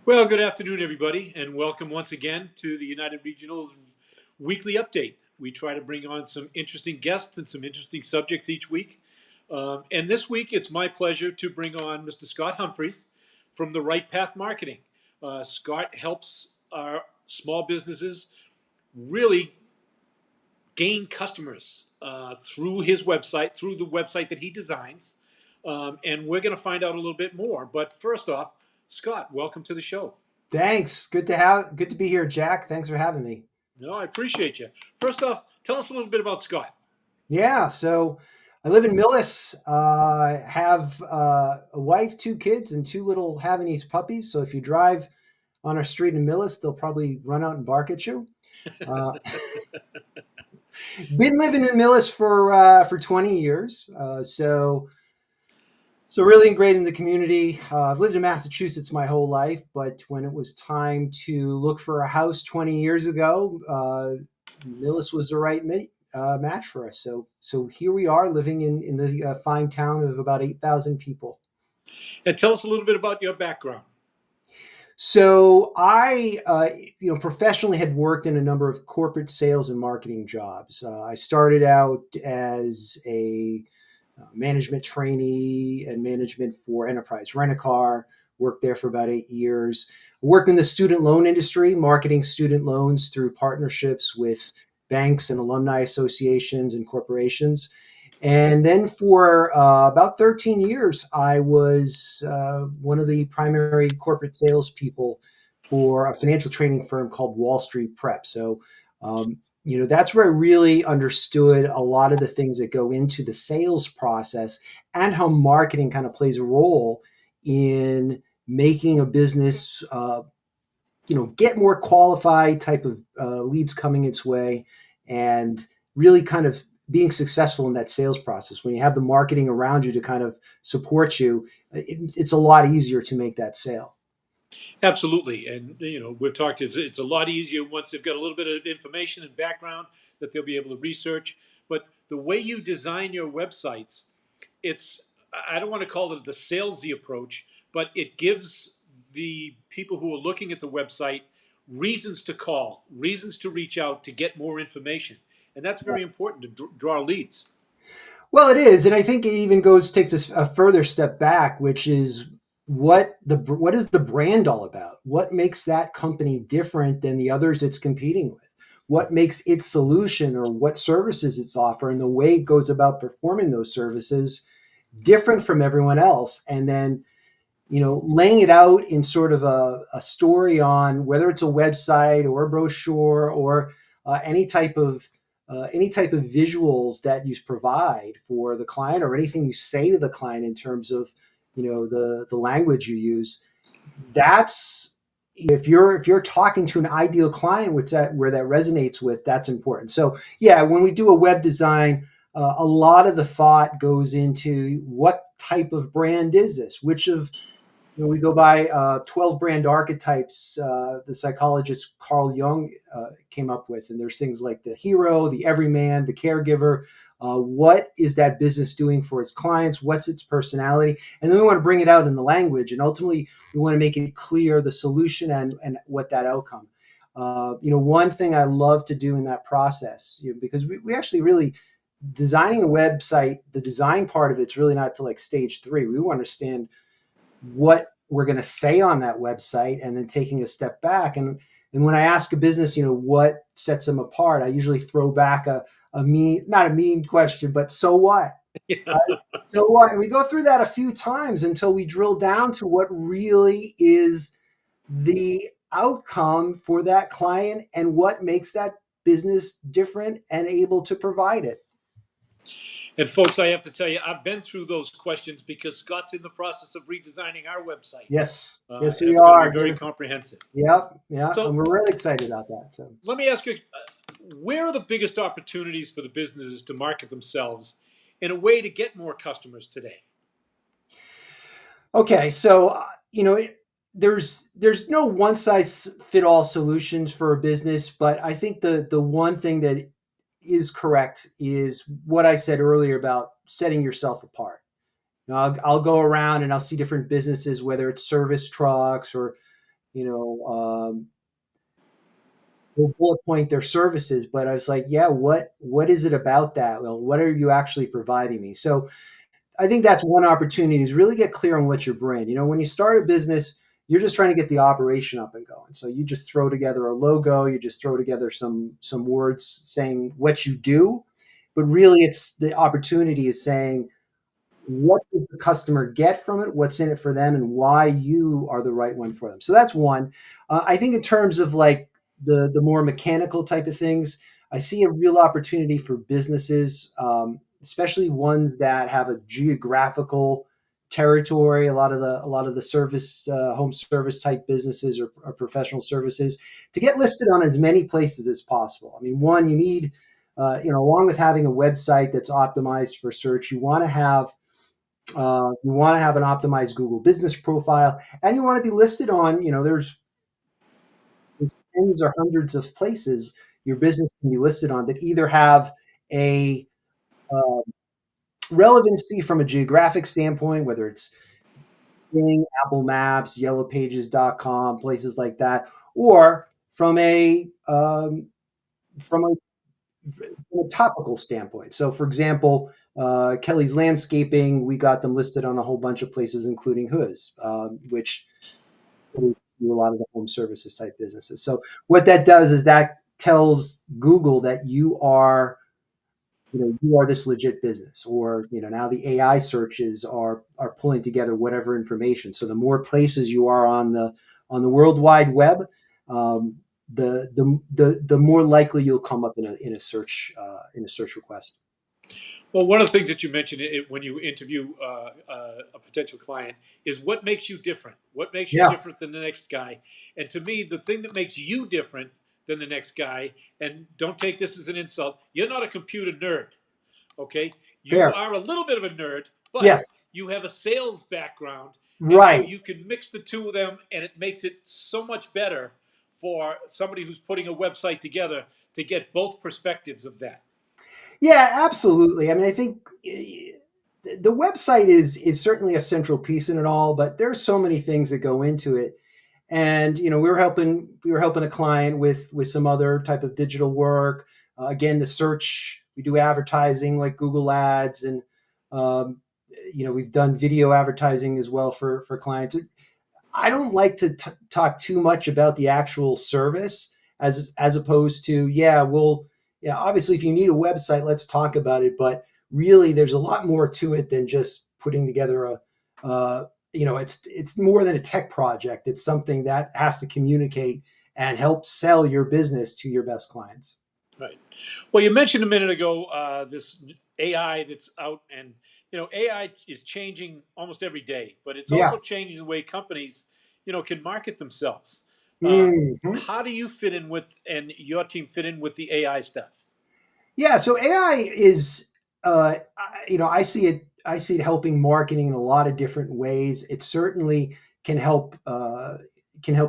Well, good afternoon, everybody, and welcome once again to the United Regional's weekly update. We try to bring on some interesting guests and some interesting subjects each week. And this week, it's my pleasure to bring on Mr. Scott Humphries from the Right Path Marketing. Scott helps our small businesses really gain customers through his website, through the website that he designs. And we're going to find out a little bit more. But first off, Scott, welcome to the show. Thanks. Good to be here, Jack. Thanks for having me. No, I appreciate you. First off, tell us a little bit about Scott. Yeah, so I live in Millis. Have a wife, two kids, and two little Havanese puppies. So if you drive on our street in Millis, they'll probably run out and bark at you. Uh, Been living in Millis for 20 years. So really ingrained in the community. I've lived in Massachusetts my whole life, but when it was time to look for a house 20 years ago, Millis was the right match for us. So here we are living in the fine town of about 8,000 people. And tell us a little bit about your background. So I, professionally had worked in a number of corporate sales and marketing jobs. I started out as a management trainee and management for Enterprise Rent-A-Car. Worked there for about 8 years. Worked in the student loan industry, marketing student loans through partnerships with banks and alumni associations and corporations. And then for about 13 years, I was one of the primary corporate salespeople for a financial training firm called Wall Street Prep. So, that's where I really understood a lot of the things that go into the sales process and how marketing kind of plays a role in making a business, get more qualified type of leads coming its way and really kind of being successful in that sales process. When you have the marketing around you to kind of support you, it's a lot easier to make that sale. Absolutely. And, we've talked, it's a lot easier once they've got a little bit of information and background that they'll be able to research. But the way you design your websites, I don't want to call it the salesy approach, but it gives the people who are looking at the website reasons to call, reasons to reach out to get more information. And that's very important to draw leads. Well, it is, and I think it even takes a further step back, which is what is the brand all about? What makes that company different than the others it's competing with? What makes its solution or what services it's offering, the way it goes about performing those services different from everyone else? And then, laying it out in sort of a story on whether it's a website or a brochure or any type of visuals that you provide for the client or anything you say to the client in terms of the language you use. That's if you're talking to an ideal client where that resonates with, that's important. So yeah, when we do a web design, a lot of the thought goes into what type of brand is this, we go by 12 brand archetypes the psychologist Carl Jung came up with. And there's things like the hero, the everyman, the caregiver. What is that business doing for its clients? What's its personality? And then we want to bring it out in the language. And ultimately, we want to make it clear the solution and what that outcome. One thing I love to do in that process, because we actually really, designing a website, the design part of it's really not to like stage 3. We want to understand what we're going to say on that website and then taking a step back. And when I ask a business, what sets them apart, I usually throw back not a mean question, but so what? Yeah. Right? So what? And we go through that a few times until we drill down to what really is the outcome for that client and what makes that business different and able to provide it. And folks, I have to tell you, I've been through those questions because Scott's in the process of redesigning our website. Yes, And we it's going to are. be very comprehensive. Yep, yeah, So and we're really excited about that. So let me ask you, where are the biggest opportunities for the businesses to market themselves in a way to get more customers today? Okay, so there's no one size fit all solutions for a business, but I think the one thing that is correct is what I said earlier about setting yourself apart. Now, I'll go around and I'll see different businesses, whether it's service trucks or you know, will bullet point their services, but I was like, yeah, what is it about that? Well, what are you actually providing me? So I think that's one opportunity is really get clear on what your brand. When you start a business, you're just trying to get the operation up and going. So you just throw together a logo, you just throw together some words saying what you do, but really it's the opportunity is saying what does the customer get from it, what's in it for them, and why you are the right one for them. So that's one. I think in terms of like the more mechanical type of things, I see a real opportunity for businesses, especially ones that have a geographical territory. A lot of the service, home service type businesses or professional services, to get listed on as many places as possible. I mean, one, you need, along with having a website that's optimized for search, you want to have an optimized Google business profile, and you want to be listed on. There's tens or hundreds of places your business can be listed on that either have a uh, relevancy from a geographic standpoint, whether it's Bing, Apple Maps, YellowPages.com, places like that, or from a topical standpoint. So, for example, Kelly's Landscaping, we got them listed on a whole bunch of places, including Who's, which do a lot of the home services type businesses. So, what that does is that tells Google that you are this legit business, or now the AI searches are pulling together whatever information. So, the more places you are on the World Wide Web, um, the more likely you'll come up in a search request. Well, one of the things that you mentioned when you interview a potential client is what makes you different. What makes you Yeah, different than the next guy? And to me, the thing that makes you different than the next guy, and don't take this as an insult, you're not a computer nerd. Okay, you fair. are a little bit of a nerd, but Yes, you have a sales background, and so right. you can mix the two of them, and it makes it so much better for somebody who's putting a website together to get both perspectives of that. Yeah, absolutely. I mean, I think the website is certainly a central piece in it all, but there's so many things that go into it. And we were helping a client with some other type of digital work. Again, the search, we do advertising like Google Ads, and um, we've done video advertising as well for clients. I don't like to talk too much about the actual service as opposed to, yeah, obviously if you need a website, let's talk about it, but really there's a lot more to it than just putting together it's more than a tech project. It's something that has to communicate and help sell your business to your best clients. Right. Well, you mentioned a minute ago this AI that's out, and AI is changing almost every day, but it's Yeah. also changing the way companies, can market themselves. Mhm. How do you fit in with, and your team fit in with the AI stuff? Yeah, so AI is, I see it helping marketing in a lot of different ways. It certainly can help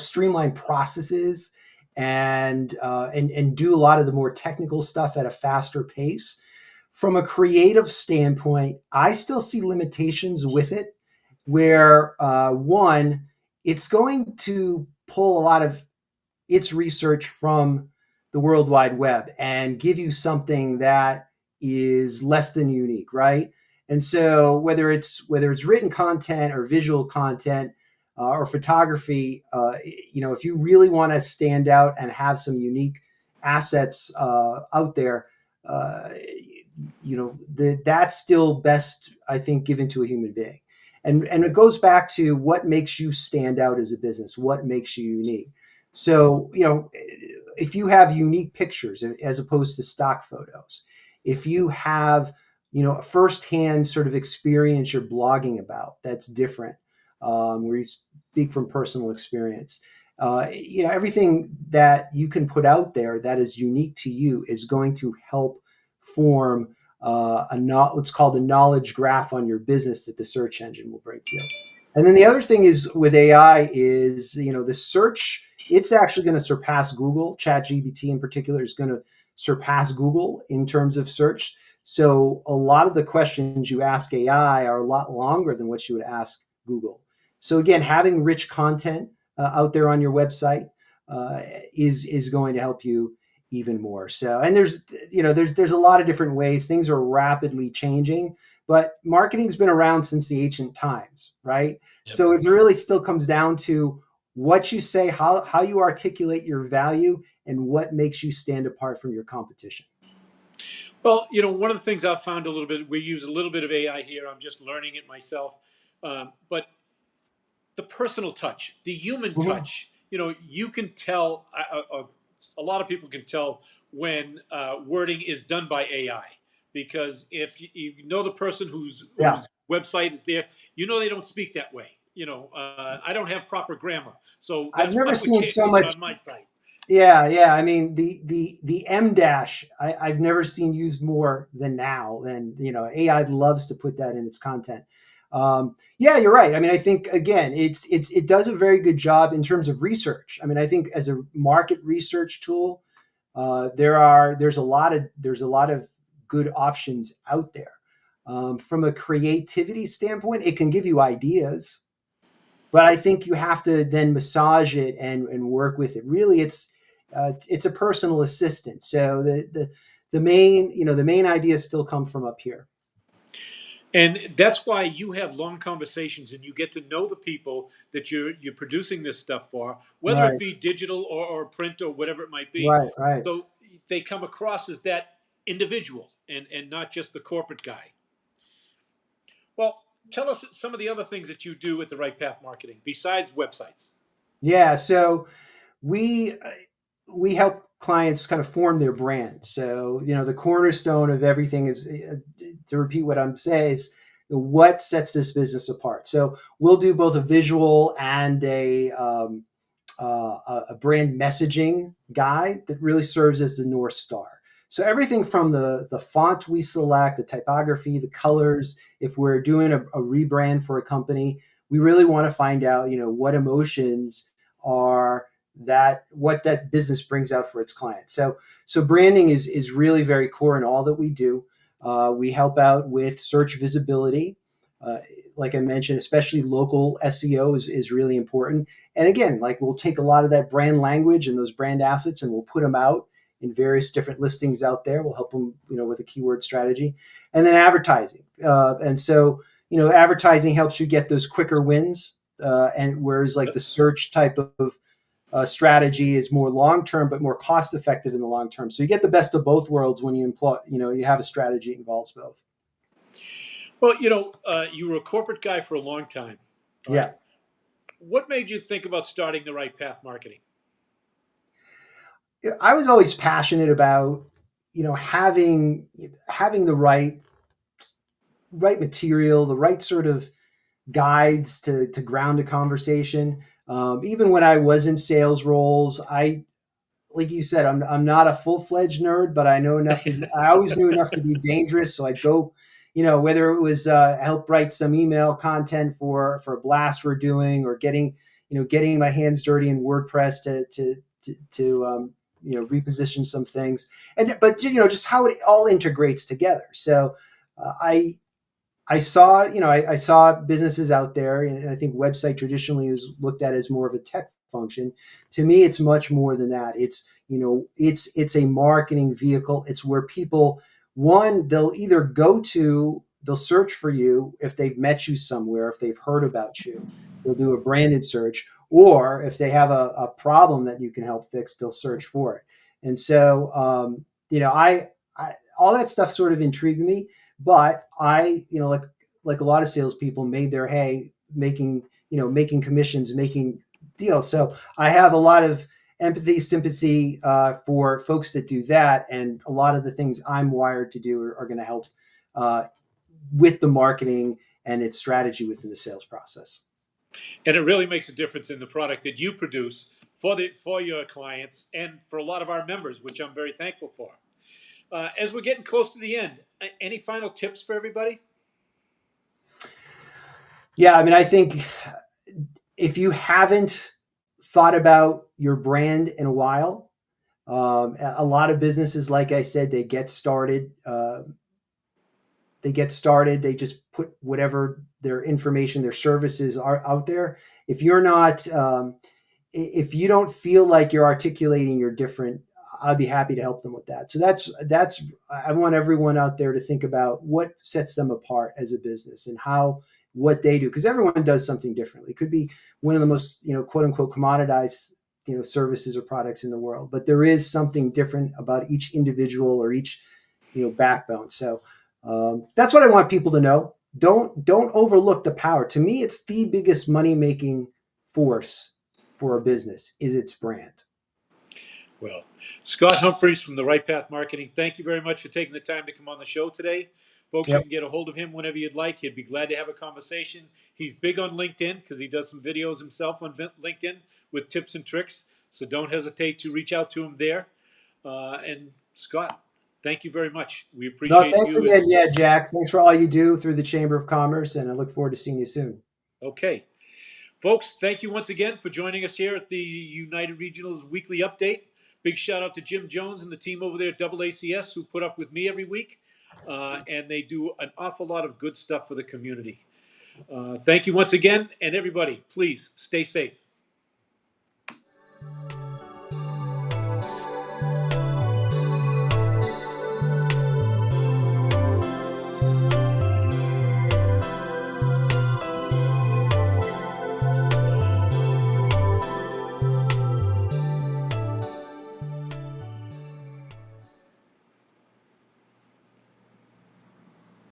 streamline processes and do a lot of the more technical stuff at a faster pace. From a creative standpoint, I still see limitations with it, where one, it's going to pull a lot of its research from the World Wide Web and give you something that is less than unique, right? And so whether it's written content or visual content or photography, if you really want to stand out and have some unique assets out there, uh, that's still best, I think, given to a human being. And it goes back to what makes you stand out as a business, what makes you unique. So, if you have unique pictures as opposed to stock photos, if you have, a firsthand sort of experience you're blogging about that's different, where you speak from personal experience, everything that you can put out there that is unique to you is going to help form what's called a knowledge graph on your business that the search engine will bring to you. And then the other thing is with AI is, the search, it's actually going to surpass Google. ChatGPT in particular is going to surpass Google in terms of search. So a lot of the questions you ask AI are a lot longer than what you would ask Google. So again, having rich content, out there on your website is going to help you even more. So, and there's a lot of different ways. Things are rapidly changing, but marketing's been around since the ancient times, right? Yep. So it really still comes down to what you say, how you articulate your value, and what makes you stand apart from your competition. Well, one of the things I've found a little bit, we use a little bit of AI here. I'm just learning it myself. But the personal touch, the human Mhm. touch, you can tell, a lot of people can tell when wording is done by AI. Because if you know the person Yeah. whose website is there, they don't speak that way. I don't have proper grammar. So I've that's why never we seen can't so use it much. on my site. Yeah, yeah. I mean, the M dash I've never seen used more than now. And AI loves to put that in its content. Yeah, you're right. I mean, I think again, it does a very good job in terms of research. I mean, I think as a market research tool, there's a lot of good options out there. From a creativity standpoint, it can give you ideas, but I think you have to then massage it and work with it. Really, it's a personal assistant. So the main ideas still come from up here. And that's why you have long conversations and you get to know the people that you're producing this stuff for, whether it Right, be digital or print or whatever it might be. right, right. So they come across as that individual and not just the corporate guy. Well, tell us some of the other things that you do with the Right Path Marketing besides websites. Yeah. So we help clients kind of form their brand. So the cornerstone of everything is, to repeat what I'm saying, is what sets this business apart. So we'll do both a visual and a brand messaging guide that really serves as the North Star. So everything from the font we select, the typography, the colors. If we're doing a rebrand for a company, we really want to find out, what emotions are what that business brings out for its clients. So branding is really very core in all that we do. We help out with search visibility. Uh, like I mentioned, especially local SEO is really important. And again, like we'll take a lot of that brand language and those brand assets and we'll put them out in various different listings out there. We'll help them, with a keyword strategy, and then advertising. And so, advertising helps you get those quicker wins. And whereas like the search type of strategy is more long term, but more cost effective in the long term. So you get the best of both worlds when you employ, you have a strategy that involves both. Well, you were a corporate guy for a long time. All right. Yeah. What made you think about starting the Right Path Marketing? I was always passionate about, having the right material, the right sort of guides to ground a conversation. Even when I was in sales roles, like you said, I'm not a full fledged nerd, but I know enough to. I always knew enough to be dangerous, so I'd go. Whether it was help write some email content for a blast we're doing, or getting my hands dirty in WordPress to reposition some things, but just how it all integrates together. So I saw, I saw businesses out there, and I think website traditionally is looked at as more of a tech function. To me, it's much more than that. It's a marketing vehicle. It's where people, one, they'll search for you if they've met you somewhere, if they've heard about you, they'll do a branded search, or if they have a problem that you can help fix, they'll search for it. And so, I all that stuff sort of intrigued me, but I, like a lot of salespeople, made their hay making commissions, making deals. So I have a lot of empathy, sympathy for folks that do that, and a lot of the things I'm wired to do are going to help uh, with the marketing and its strategy within the sales process. And it really makes a difference in the product that you produce for your clients and for a lot of our members, which I'm very thankful for. As we're getting close to the end, any final tips for everybody? Yeah, I mean, I think if you haven't thought about your brand in a while, a lot of businesses, like I said, they get started. They just put whatever their information, their services are out there. If you're not if you don't feel like you're articulating your different, I'd be happy to help them with that. So that's I want everyone out there to think about what sets them apart as a business and how what they do, because everyone does something differently. It could be one of the most, quote unquote commoditized, services or products in the world, but there is something different about each individual or each, backbone. So that's what I want people to know. Don't overlook the power. To me, it's the biggest money making force for a business is its brand. Well, Scott Humphries from the Right Path Marketing, thank you very much for taking the time to come on the show today. Folks, you Yep. can get a hold of him whenever you'd like. He'd be glad to have a conversation. He's big on LinkedIn because he does some videos himself on LinkedIn with tips and tricks. So don't hesitate to reach out to him there. And Scott, thank you very much. We No, appreciate thanks you again. as Yeah, Jack. Thanks for all you do through the Chamber of Commerce, and I look forward to seeing you soon. okay. Folks, thank you once again for joining us here at the United Regionals Weekly Update. Big shout out to Jim Jones and the team over there at AACS who put up with me every week. And they do an awful lot of good stuff for the community. Thank you once again. And everybody, please stay safe.